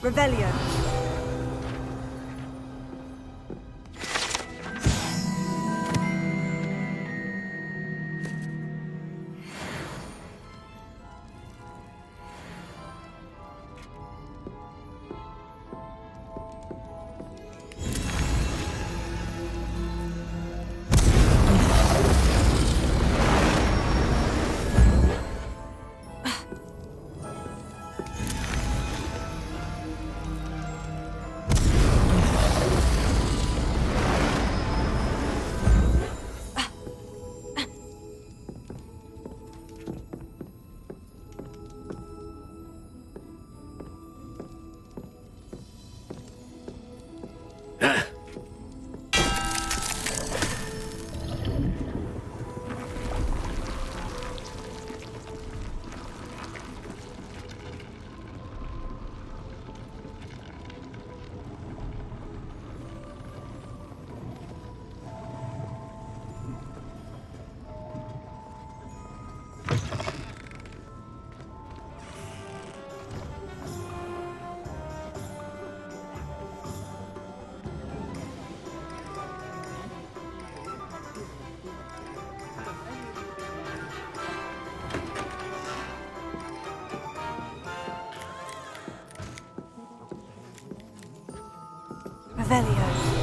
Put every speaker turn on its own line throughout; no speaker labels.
Revelio. Revelio.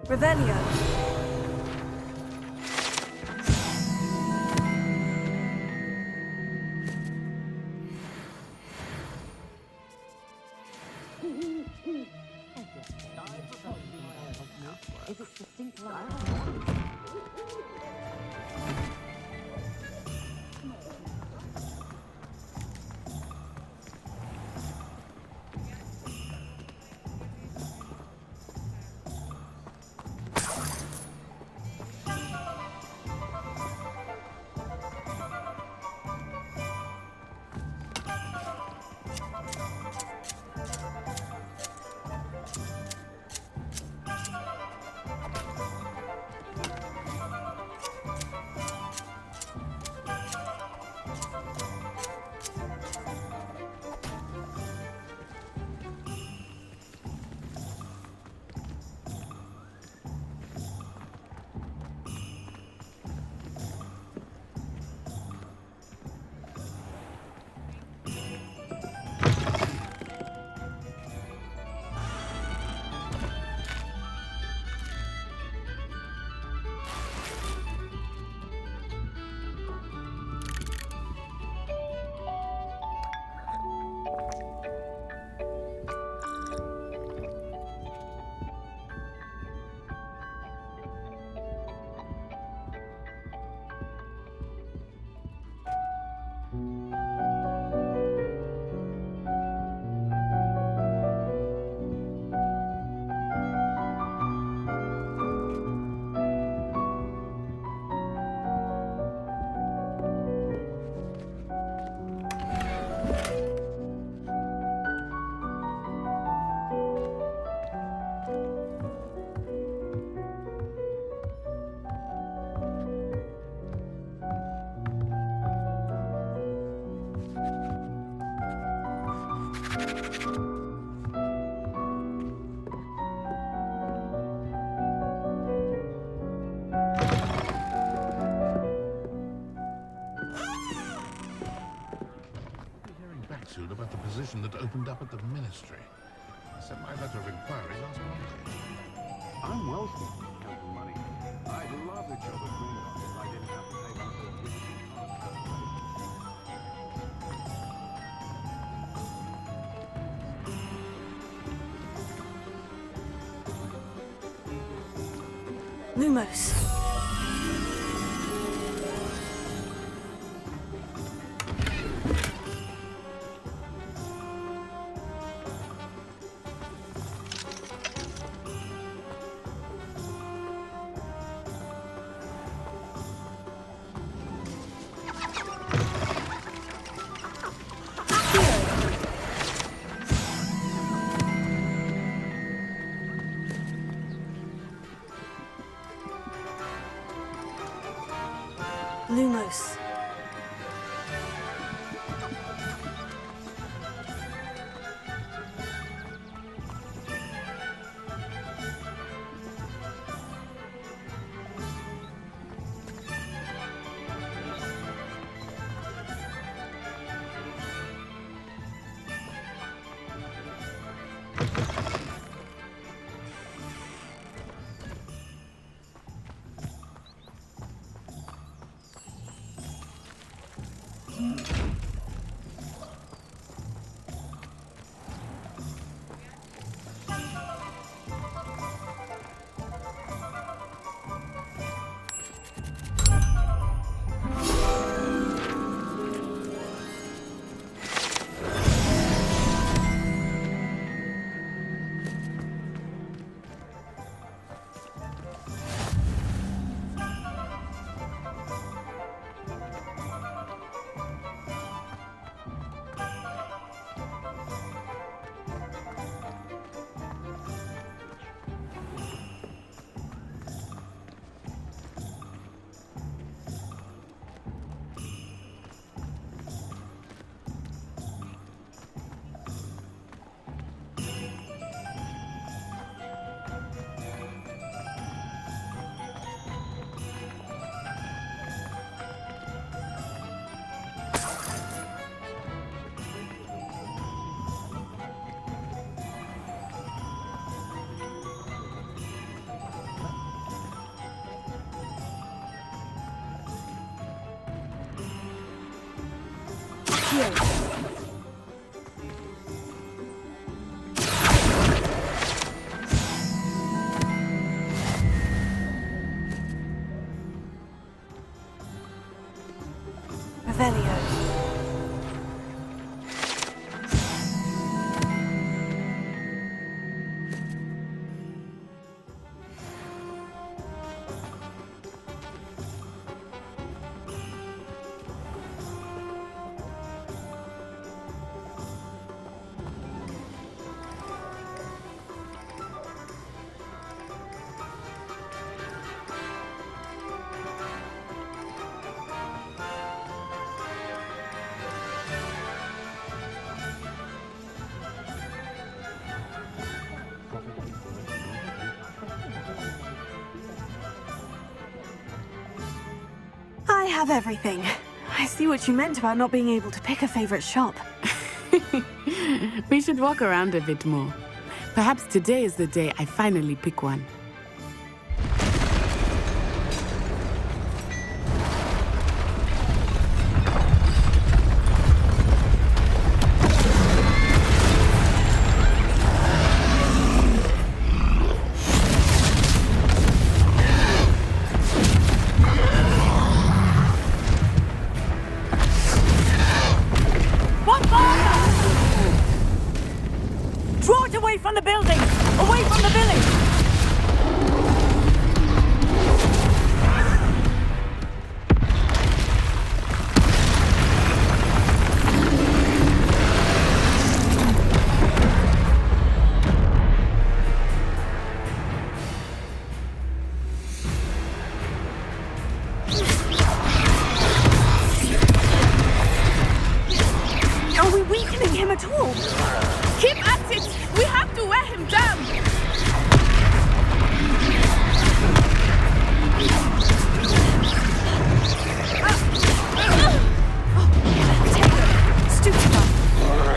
Revelio.
Is it distinct light?
attitude about the position that opened up at the ministry. I sent my letter of inquiry last Monday.
I'm wealthy, counting money. I'd love a job at Gryffindor if I didn't have to pay one of those visiting cards.
Lumos. Lumos. Revelio. I have everything. I see what you meant about not being able to pick a favorite shop.
We should walk around a bit more. Perhaps today is the day I finally pick one.
Away from the building! Away from the village! Are we weakening him at all?
Keep at it! We have to wear him down!
Stoop down.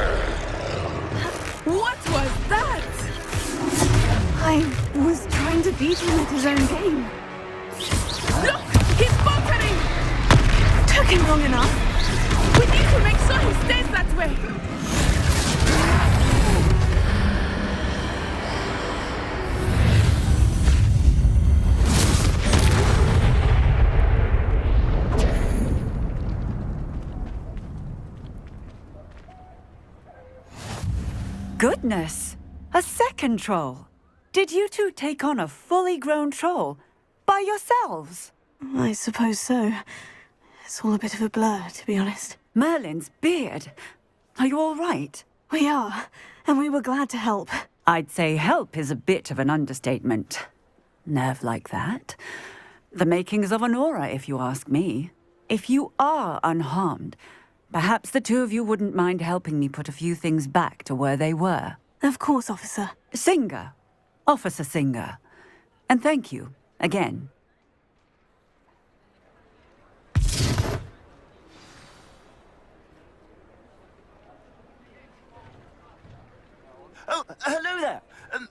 long enough.
We need to make sure he stays that way.
Goodness! A second troll! Did you two take on a fully grown troll? By yourselves?
I suppose so. It's all a bit of a blur, to be honest.
Merlin's beard. Are you all right?
We are, and we were glad to help.
I'd say help is a bit of an understatement. Nerve like that. The makings of an aura, if you ask me. If you are unharmed, perhaps the two of you wouldn't mind helping me put a few things back to where they were.
Of course, officer.
Singer. Officer Singer. And thank you, again.
Oh, hello there.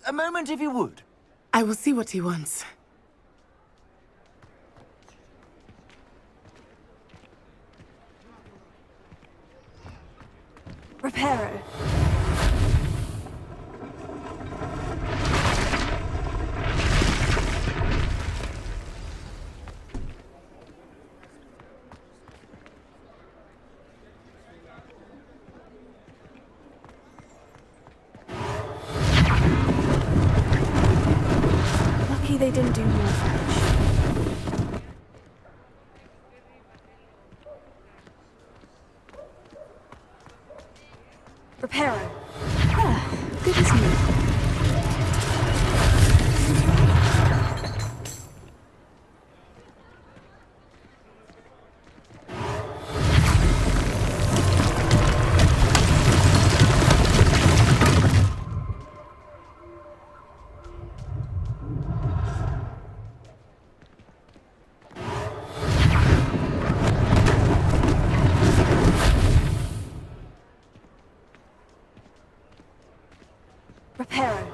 A moment, if you would.
I will see what he wants.
Reparo. Lucky they didn't do more French. Reparo. Ah, good as new. Reparo.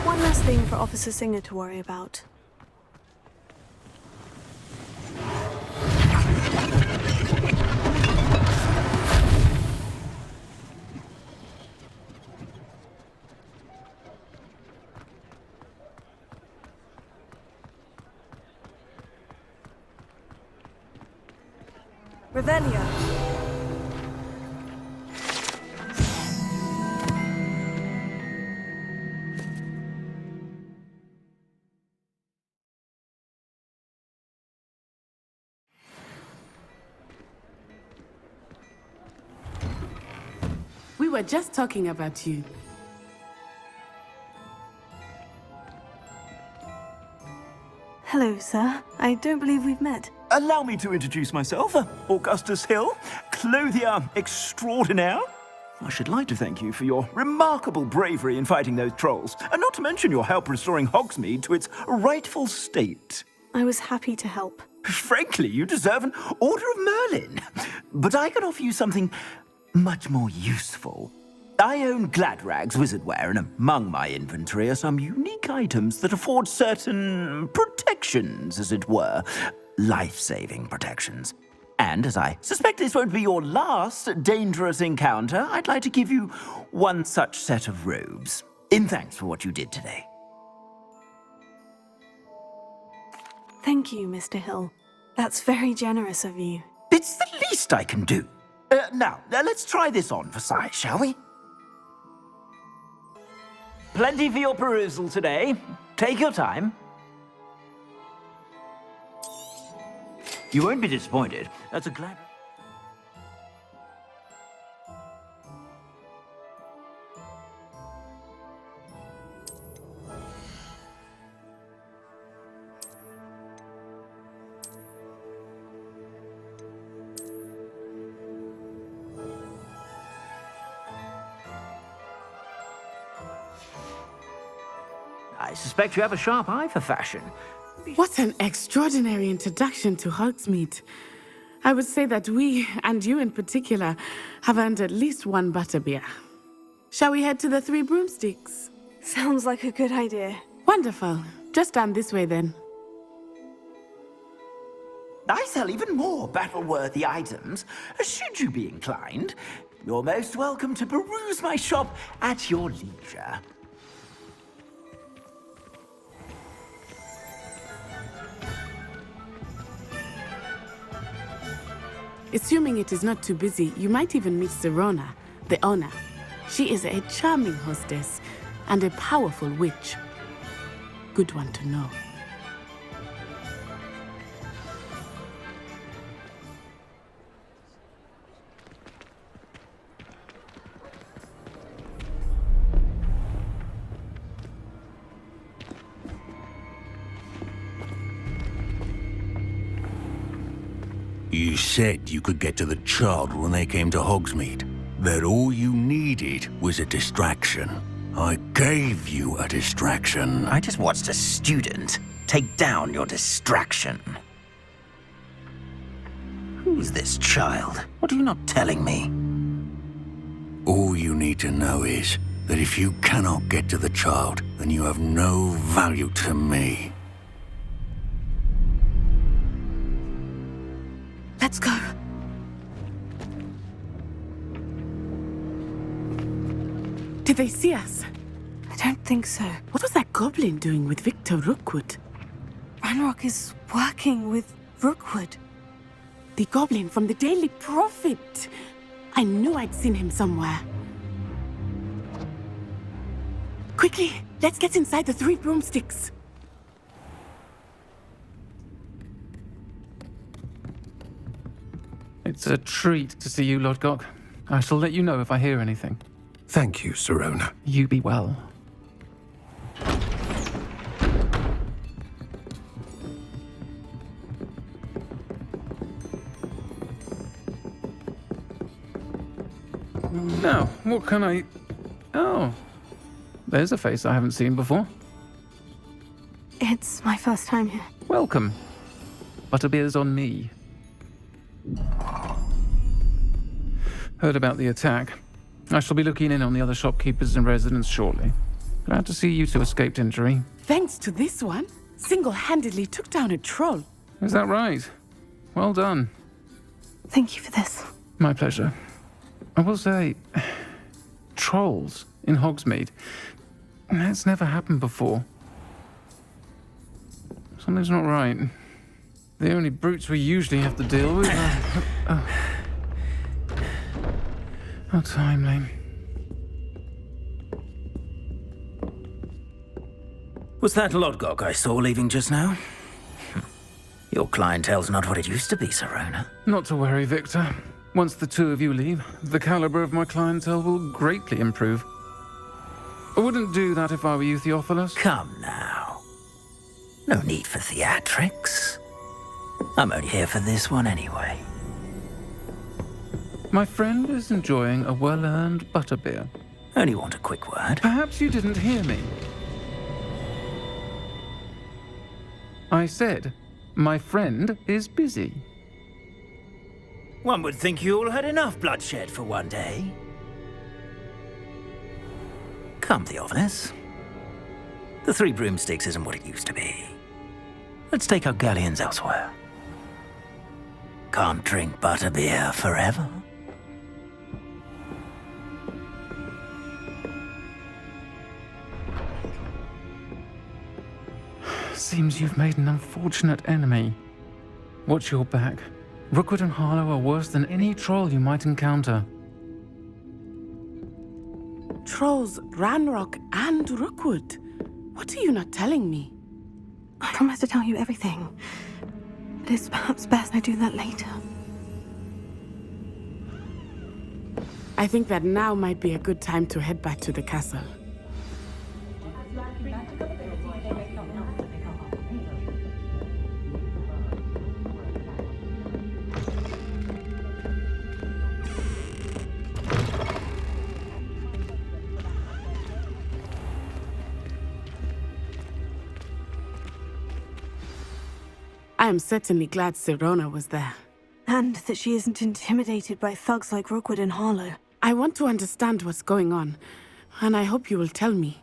One last thing for Officer Singer to worry about. Revelio.
We were just talking about you.
Hello, sir. I don't believe we've met.
Allow me to introduce myself, Augustus Hill, clothier extraordinaire. I should like to thank you for your remarkable bravery in fighting those trolls, and not to mention your help restoring Hogsmeade to its rightful state.
I was happy to help.
Frankly, you deserve an Order of Merlin. But I can offer you something much more useful. I own Gladrag's wizardware, and among my inventory are some unique items that afford certain protections, as it were. Life-saving protections. And as I suspect this won't be your last dangerous encounter, I'd like to give you one such set of robes, in thanks for what you did today.
Thank you, Mr. Hill. That's very generous of you.
It's the least I can do. Now, let's try this on for size, shall we? Plenty for your perusal today. Take your time. You won't be disappointed. That's a glad... I suspect you have a sharp eye for fashion.
What an extraordinary introduction to Hogsmeade. I would say that we, and you in particular, have earned at least one butterbeer. Shall we head to the Three Broomsticks?
Sounds like a good idea.
Wonderful. Just down this way then.
I sell even more battle-worthy items. Should you be inclined, you're most welcome to peruse my shop at your leisure.
Assuming it is not too busy, you might even meet Sirona, the owner. She is a charming hostess and a powerful witch. Good one to know.
You said you could get to the child when they came to Hogsmeade. That all you needed was a distraction. I gave you a distraction.
I just watched a student take down your distraction. Who's this child? What are you not telling me?
All you need to know is that if you cannot get to the child, then you have no value to me.
Let's go.
Did they see us?
I don't think so.
What was that goblin doing with Victor Rookwood?
Ranrock is working with Rookwood.
The goblin from the Daily Prophet. I knew I'd seen him somewhere. Quickly, let's get inside the 3 broomsticks.
It's a treat to see you, Lodgok. I shall let you know if I hear anything.
Thank you, Sirona.
You be well. Now, what can I... Oh, there's a face I haven't seen before.
It's my first time here.
Welcome. Butterbeer's on me. Heard about the attack. I shall be looking in on the other shopkeepers and residents shortly. Glad to see you two escaped injury.
Thanks to this one, single-handedly took down a troll.
Is that right? Well done.
Thank you for this.
My pleasure. I will say, trolls in Hogsmeade. That's never happened before. Something's not right. The only brutes we usually have to deal with are... How timely.
Was that Lodgok I saw leaving just now? Your clientele's not what it used to be, Sirona.
Not to worry, Victor. Once the two of you leave, the caliber of my clientele will greatly improve. I wouldn't do that if I were you, Theophilus.
Come now. No need for theatrics. I'm only here for this one anyway.
My friend is enjoying a well-earned butterbeer.
Only want a quick word.
Perhaps you didn't hear me. I said, my friend is busy.
One would think you all had enough bloodshed for one day. Come, Theophilus. The 3 broomsticks isn't what it used to be. Let's take our galleons elsewhere. Can't drink butterbeer forever.
Seems you've made an unfortunate enemy. Watch your back. Rookwood and Harlow are worse than any troll you might encounter.
Trolls, Ranrock, and Rookwood. What are you not telling me?
I promise to tell you everything. But it's perhaps best I do that later.
I think that now might be a good time to head back to the castle. I am certainly glad Sirona was there.
And that she isn't intimidated by thugs like Rookwood and Harlow.
I want to understand what's going on, and I hope you will tell me.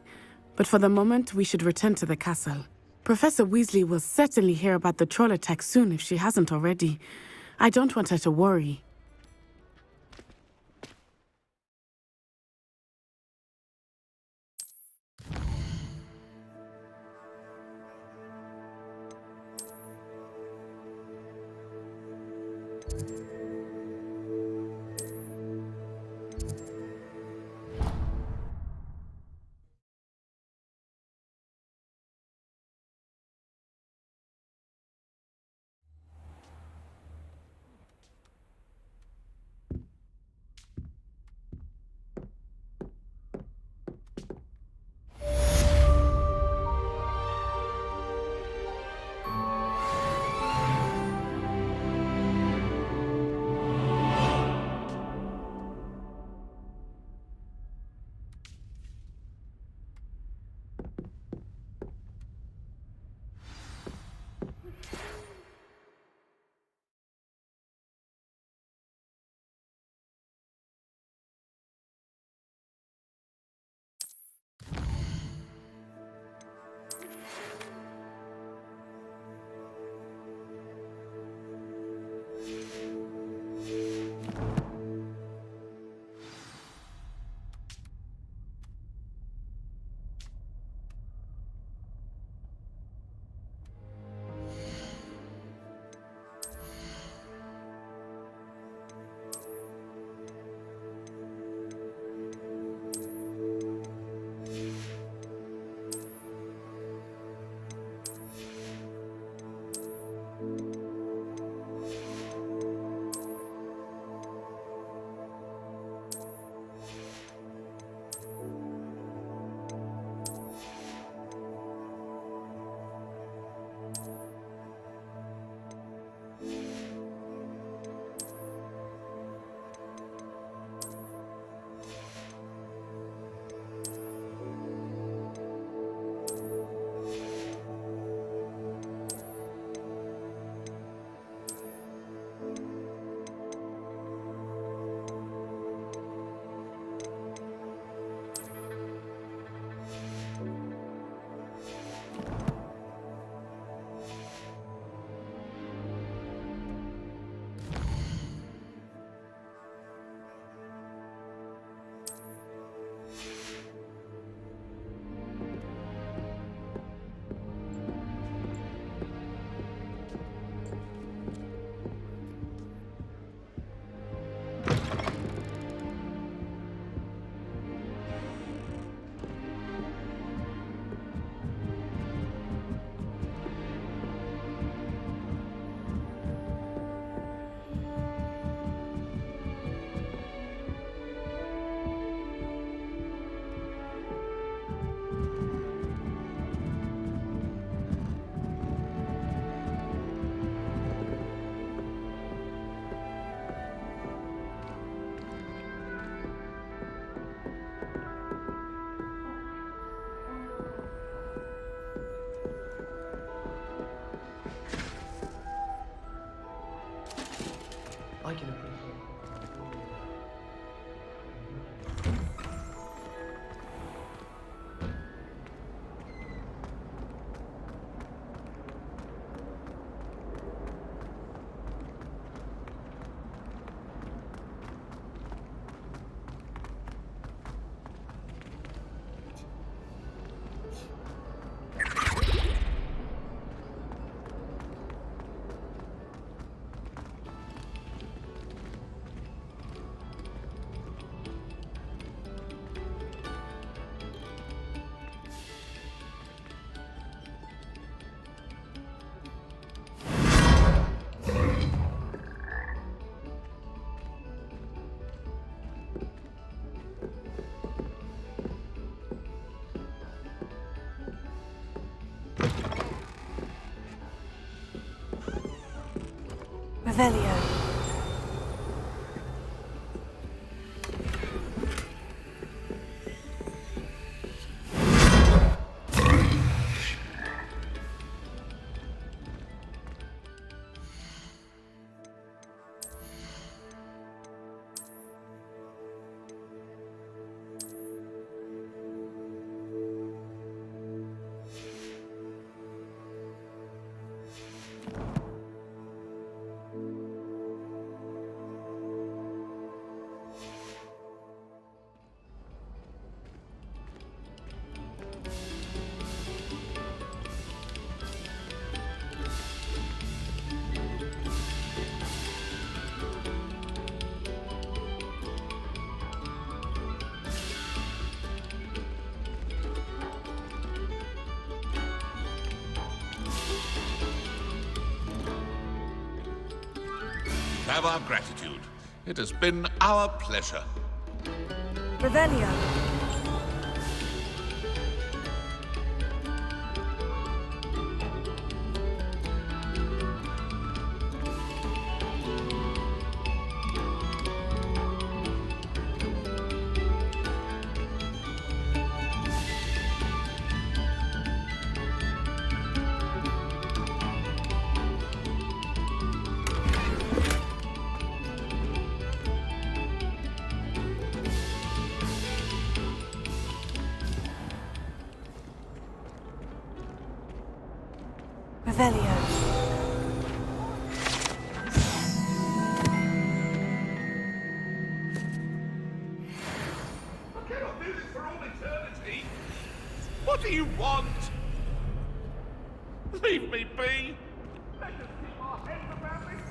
But for the moment, we should return to the castle. Professor Weasley will certainly hear about the troll attack soon if she hasn't already. I don't want her to worry.
I can appreciate.
Revelio.
have our gratitude. It has been our pleasure.
Revelio. Revelio.
I cannot do this for all eternity. What do you want? Leave me be. Let us keep our heads about this.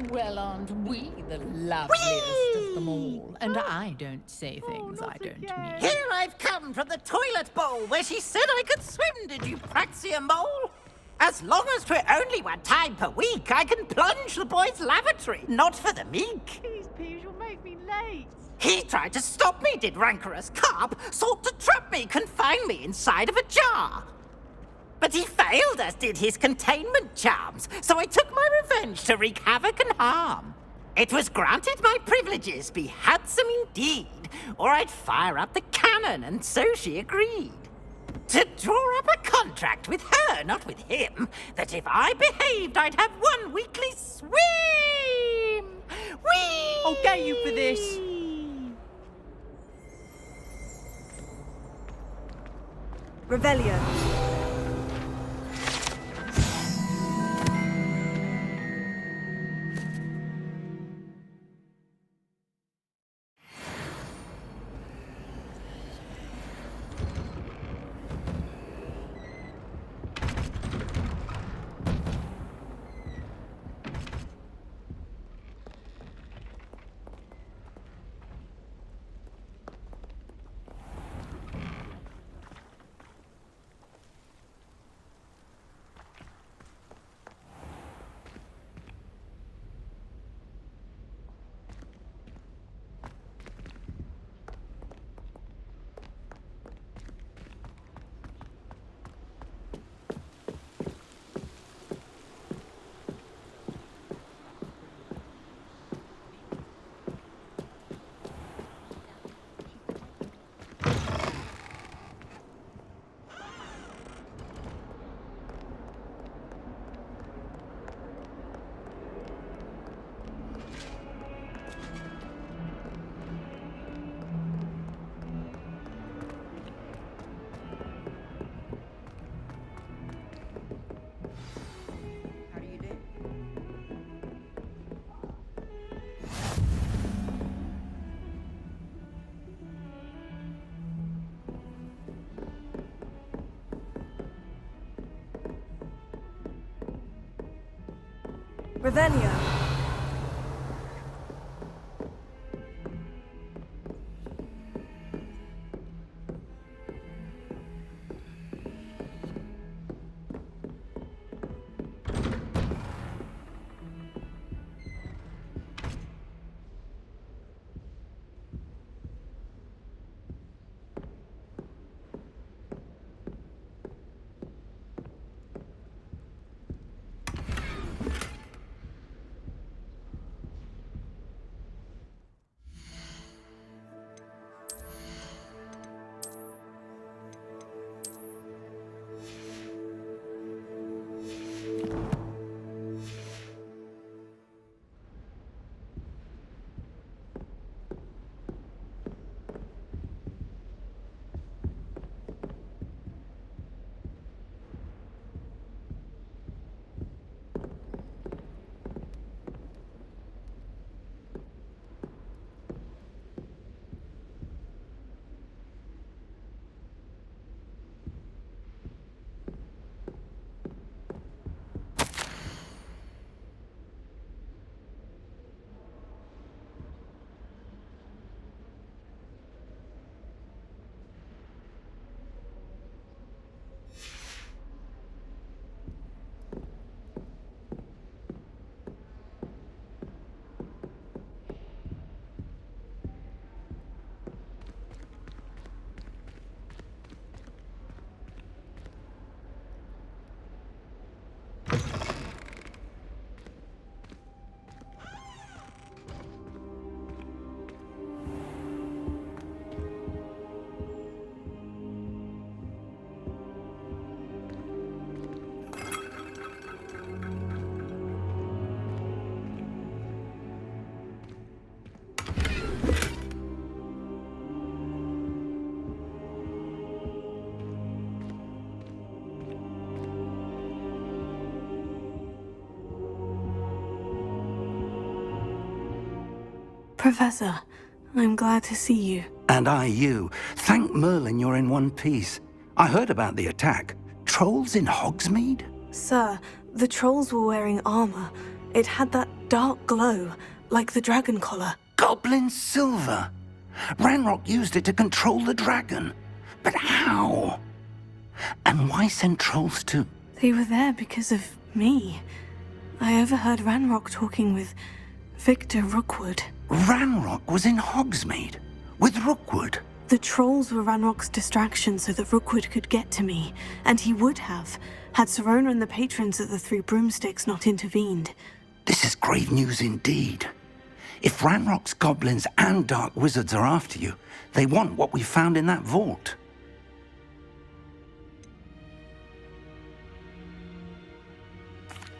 Well, aren't we the loveliest of them all? And I don't say things I don't mean.
Here I've come from the toilet bowl where she said I could swim, did you praxia mole? As long as 'twere only one time per week, I can plunge the boy's lavatory, not for the meek.
Please, Piers, you'll make me late.
He tried to stop me, did rancorous carp, sought to trap me, confine me inside of a jar. But he failed, as did his containment charms, so I took my revenge to wreak havoc and harm. It was granted my privileges be handsome indeed, or I'd fire up the cannon, and so she agreed. To draw up a contract with her, not with him, that if I behaved, I'd have one weekly swim! Whee!
I'll get you for this. Revelio. Revelio.
Professor, I'm glad to see you.
And I you. Thank Merlin you're in one piece. I heard about the attack. Trolls in Hogsmeade?
Sir, the trolls were wearing armor. It had that dark glow, like the dragon collar.
Goblin silver. Ranrock used it to control the dragon. But how? And why send trolls to...
They were there because of me. I overheard Ranrock talking with Victor Rookwood.
Ranrock was in Hogsmeade? With Rookwood?
The trolls were Ranrock's distraction so that Rookwood could get to me, and he would have, had Serona and the patrons of the Three Broomsticks not intervened.
This is grave news indeed. If Ranrock's goblins and dark wizards are after you, they want what we found in that vault.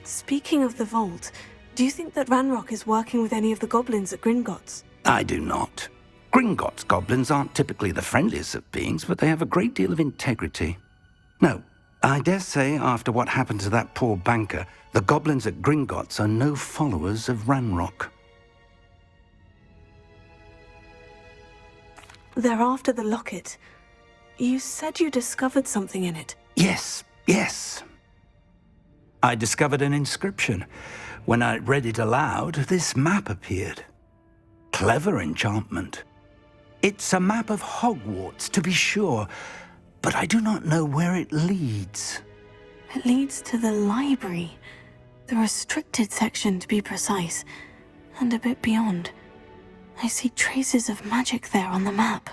Speaking of the vault, do you think that Ranrock is working with any of the goblins at Gringotts?
I do not. Gringotts goblins aren't typically the friendliest of beings, but they have a great deal of integrity. No, I dare say after what happened to that poor banker, the goblins at Gringotts are no followers of Ranrock.
They're after the locket. You said you discovered something in it.
Yes. I discovered an inscription. When I read it aloud, this map appeared. Clever enchantment. It's a map of Hogwarts, to be sure, but I do not know where it leads.
It leads to the library. The restricted section, to be precise, and a bit beyond. I see traces of magic there on the map.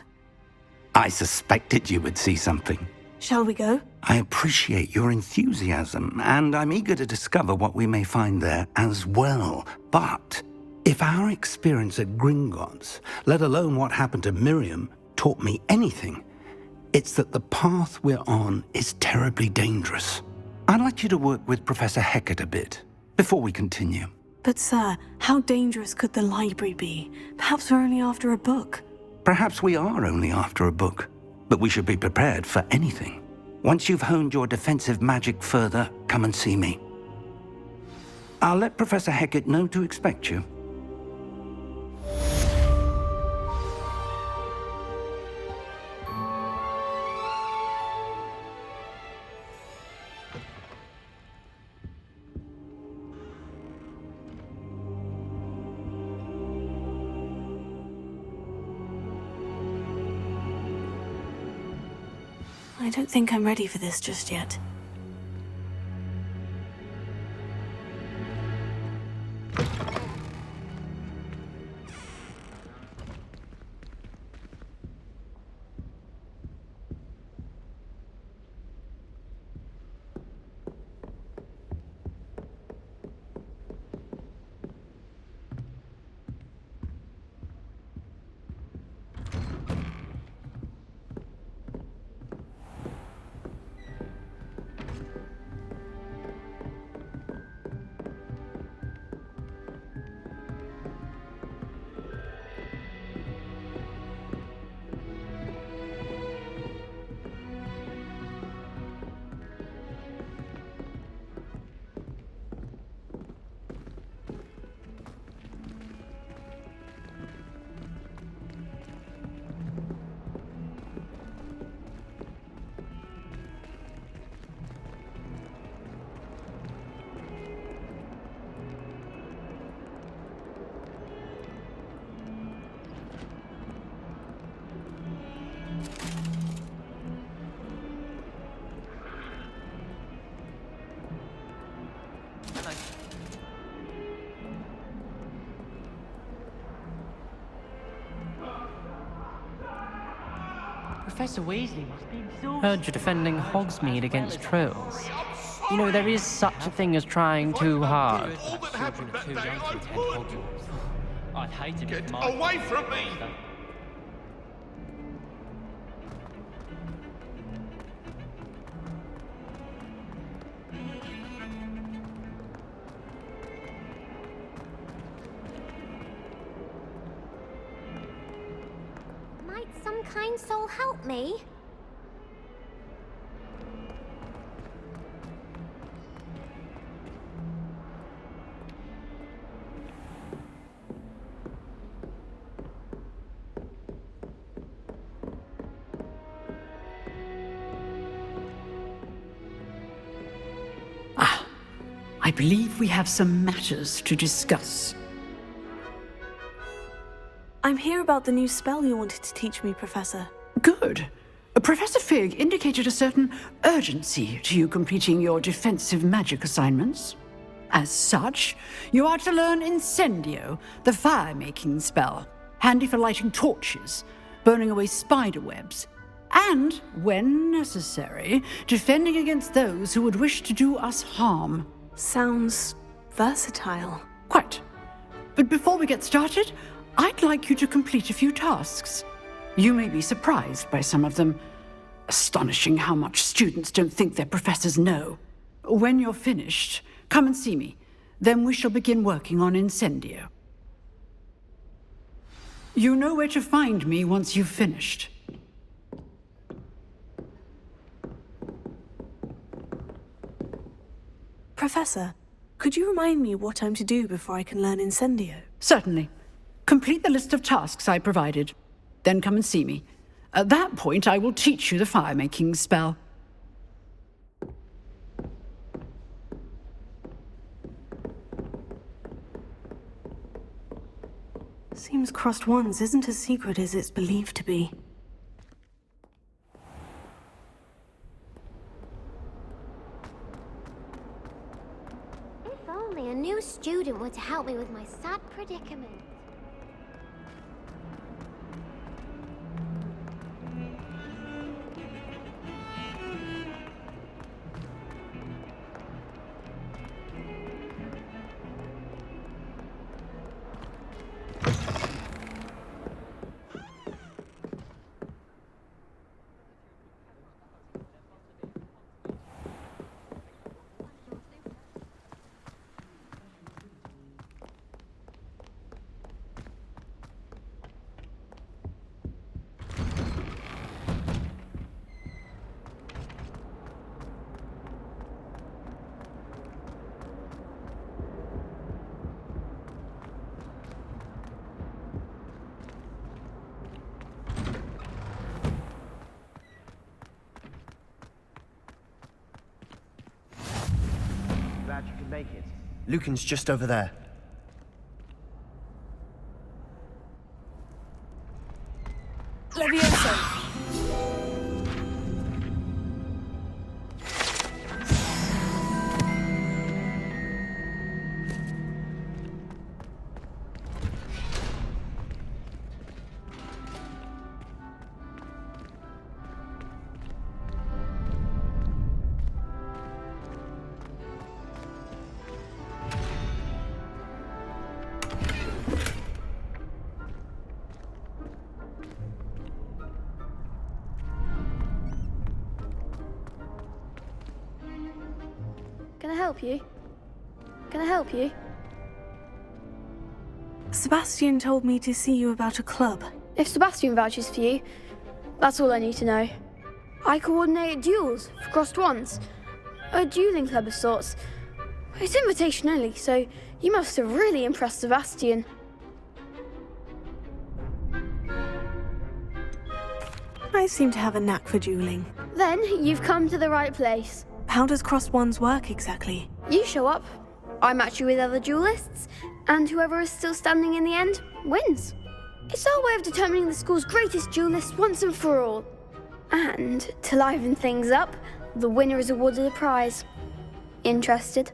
I suspected you would see something.
Shall we go?
I appreciate your enthusiasm, and I'm eager to discover what we may find there as well. But if our experience at Gringotts, let alone what happened to Miriam, taught me anything, it's that the path we're on is terribly dangerous. I'd like you to work with Professor Hecat a bit before we continue.
But sir, how dangerous could the library be? Perhaps we're only after a book.
Perhaps we are only after a book, but we should be prepared for anything. Once you've honed your defensive magic further, come and see me. I'll let Professor Hecat know to expect you.
I don't think I'm ready for this just yet.
Professor Weasley must be exhausted. Heard you're defending Hogsmeade against trolls. You know, there is such a thing as trying too hard.
All that happened that day, I would.
I'd hate it
Get away from me!
Might some kind soul help me?
I believe we have some matters to discuss.
I'm here about the new spell you wanted to teach me, Professor.
Good. Professor Fig indicated a certain urgency to you completing your defensive magic assignments. As such, you are to learn Incendio, the fire-making spell, handy for lighting torches, burning away spider webs, and, when necessary, defending against those who would wish to do us harm.
Sounds versatile.
Quite. But before we get started, I'd like you to complete a few tasks. You may be surprised by some of them. Astonishing how much students don't think their professors know. When you're finished, come and see me. Then we shall begin working on Incendio. You know where to find me once you've finished.
Professor, could you remind me what I'm to do before I can learn Incendio?
Certainly. Complete the list of tasks I provided. Then come and see me. At that point, I will teach you the fire-making spell.
Seems crossed wands isn't as secret as it's believed to be.
If only a new student were to help me with my sad predicament.
Glad you could make it. Lucan's just over there.
Levioso!
Can I help you? Can I help you?
Sebastian told me to see you about a club.
If Sebastian vouches for you, that's all I need to know. I coordinate duels for crossed wands. A dueling club of sorts. It's invitation only, so you must have really impressed Sebastian.
I seem to have a knack for dueling.
Then you've come to the right place.
How does crossed wands work exactly?
You show up, I match you with other duelists, and whoever is still standing in the end wins. It's our way of determining the school's greatest duelist once and for all. And to liven things up, the winner is awarded a prize. Interested?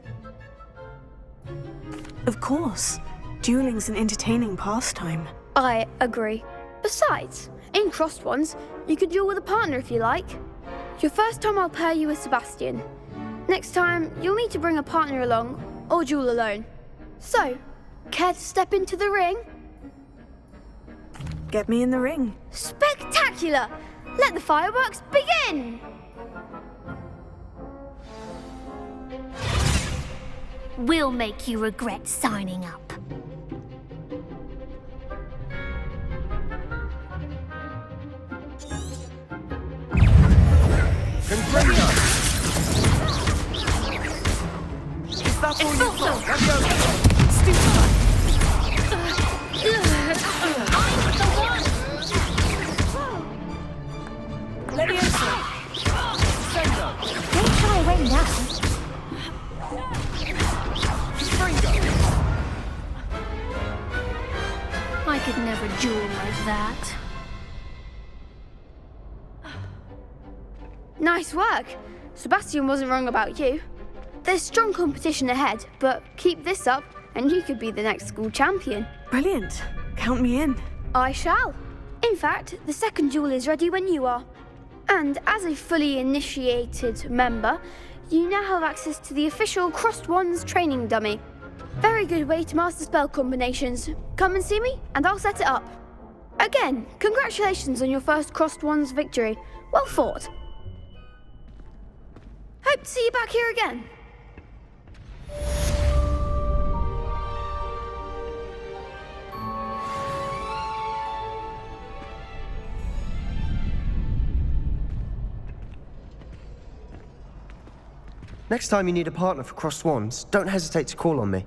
Of course. Dueling's an entertaining pastime.
I agree. Besides, in crossed wands, you could duel with a partner if you like. Your first time I'll pair you with Sebastian. Next time, you'll need to bring a partner along, or duel alone. So, care to step into the ring?
Get me in the ring.
Spectacular! Let the fireworks begin!
We'll make you regret signing up.
Is that all you've got?
Levioso!
Don't try away now.
duel like that. Nice work. Sebastian wasn't wrong about you. There's strong competition ahead, but keep this up and you could be the next school champion.
Brilliant. Count me in.
I shall. In fact, the second duel is ready when you are. And as a fully initiated member, you now have access to the official Crossed Wands training dummy. Very good way to master spell combinations. Come and see me, and I'll set it up. Again, congratulations on your first Crossed Wands victory. Well fought. Hope to see you back here again.
Next time you need a partner for Crossed Wands, don't hesitate to call on me.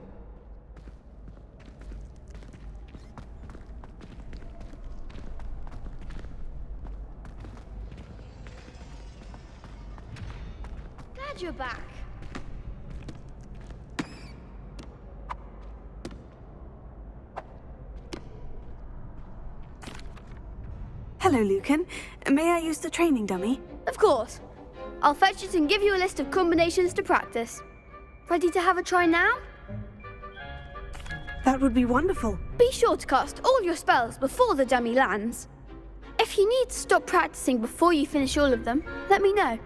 Glad you're back.
Hello, Lucan. May I use the training dummy?
Of course. I'll fetch it and give you a list of combinations to practice. Ready to have a try now?
That would be wonderful.
Be sure to cast all your spells before the dummy lands. If you need to stop practicing before you finish all of them, let me know.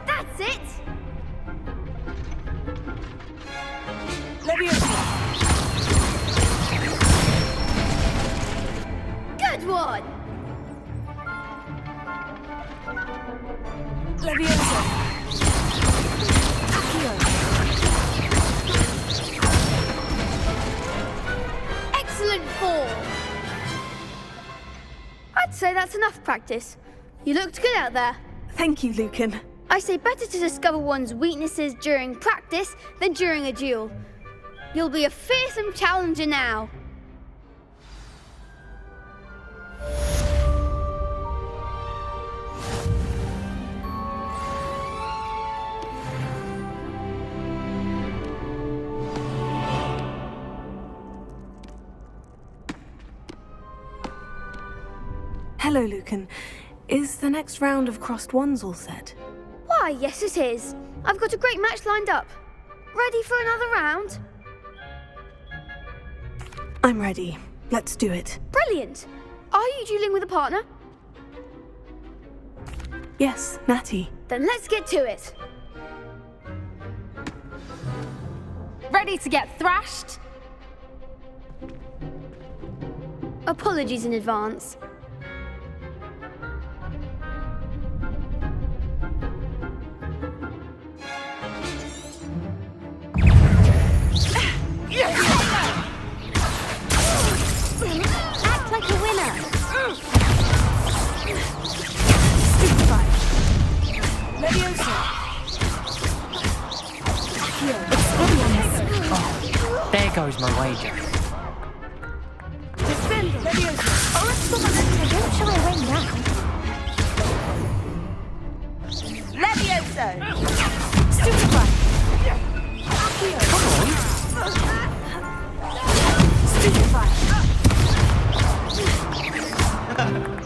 That's it! Good one!
Leviosa.
Excellent form! I'd say that's enough practice. You looked good out there.
Thank you, Lucan.
I say better to discover one's weaknesses during practice than during a duel. You'll be a fearsome challenger now.
Hello, Lucan. Is the next round of Crossed Wands all set?
Why, yes it is. I've got a great match lined up. Ready for another round?
I'm ready. Let's do it.
Brilliant! Are you dueling with a partner?
Yes, Natty.
Then let's get to it.
Ready to get thrashed?
Apologies in advance.
Act like a winner.
Stupefy. Leviosa.
There goes my wager.
Defend Leviosa.
Don't shall I win now?
Leviosa. Stupefy. Come on. Stupefy.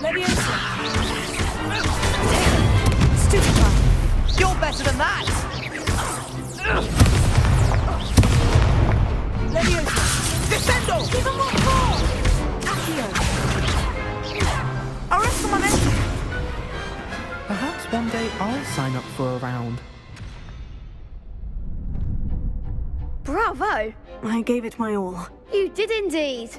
Leviosa. Stupefy.
You're better than that!
Leviosa.
Defendo!
Give him more force! Accio. Arresto momentum.
Perhaps one day I'll sign up for a round.
Bravo!
I gave it my all.
You did indeed.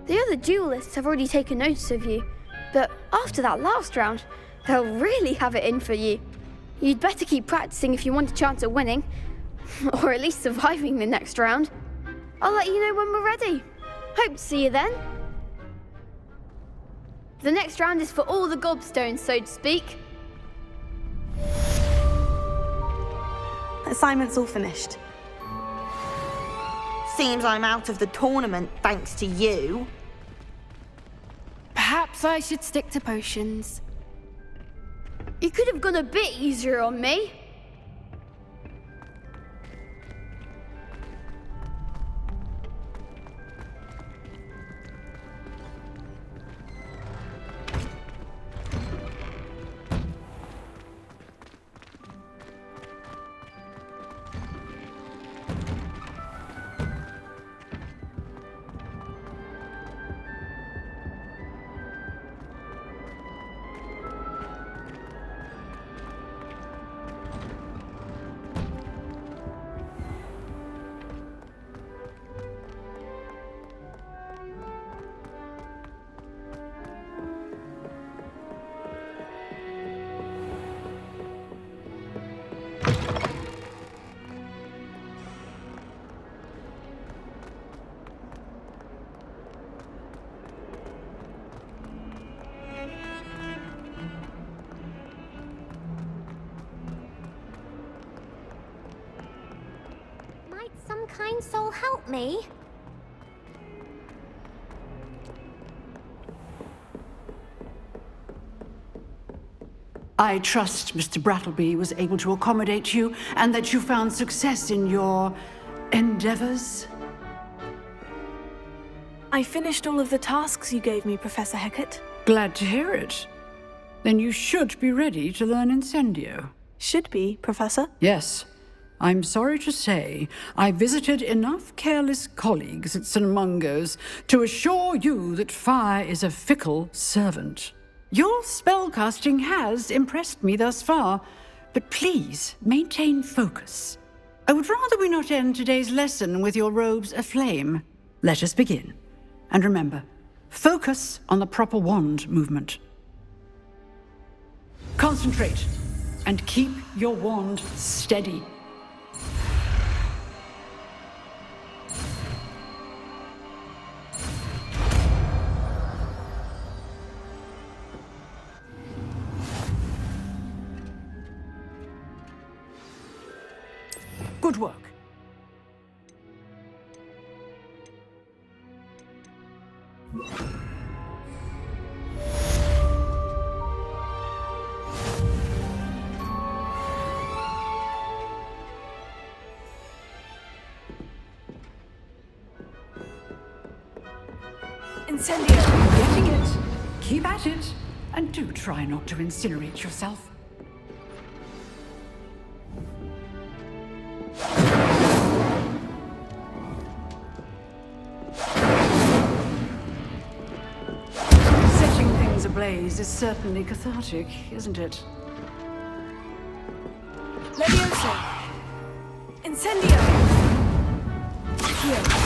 The other duelists have already taken notice of you, but after that last round, they'll really have it in for you. You'd better keep practicing if you want a chance at winning, or at least surviving the next round. I'll let you know when we're ready. Hope to see you then. The next round is for all the gobstones, so to speak.
Assignment's all finished.
Seems I'm out of the tournament thanks to you.
Perhaps I should stick to potions.
You could have gone a bit easier on me.
Might some kind soul help me?
I trust Mr. Brattleby was able to accommodate you and that you found success in your endeavors.
I finished all of the tasks you gave me, Professor Hecat.
Glad to hear it. Then you should be ready to learn Incendio.
Should be, Professor.
Yes. I'm sorry to say, I visited enough careless colleagues at St. Mungo's to assure you that fire is a fickle servant. Your spellcasting has impressed me thus far, but please maintain focus. I would rather we not end today's lesson with your robes aflame. Let us begin. And remember, focus on the proper wand movement. Concentrate and keep your wand steady. Good work.
Incendio!
Getting it. Keep at it. And do try not to incinerate yourself. Setting things ablaze is certainly cathartic, isn't it?
Levioso! Incendio! Here.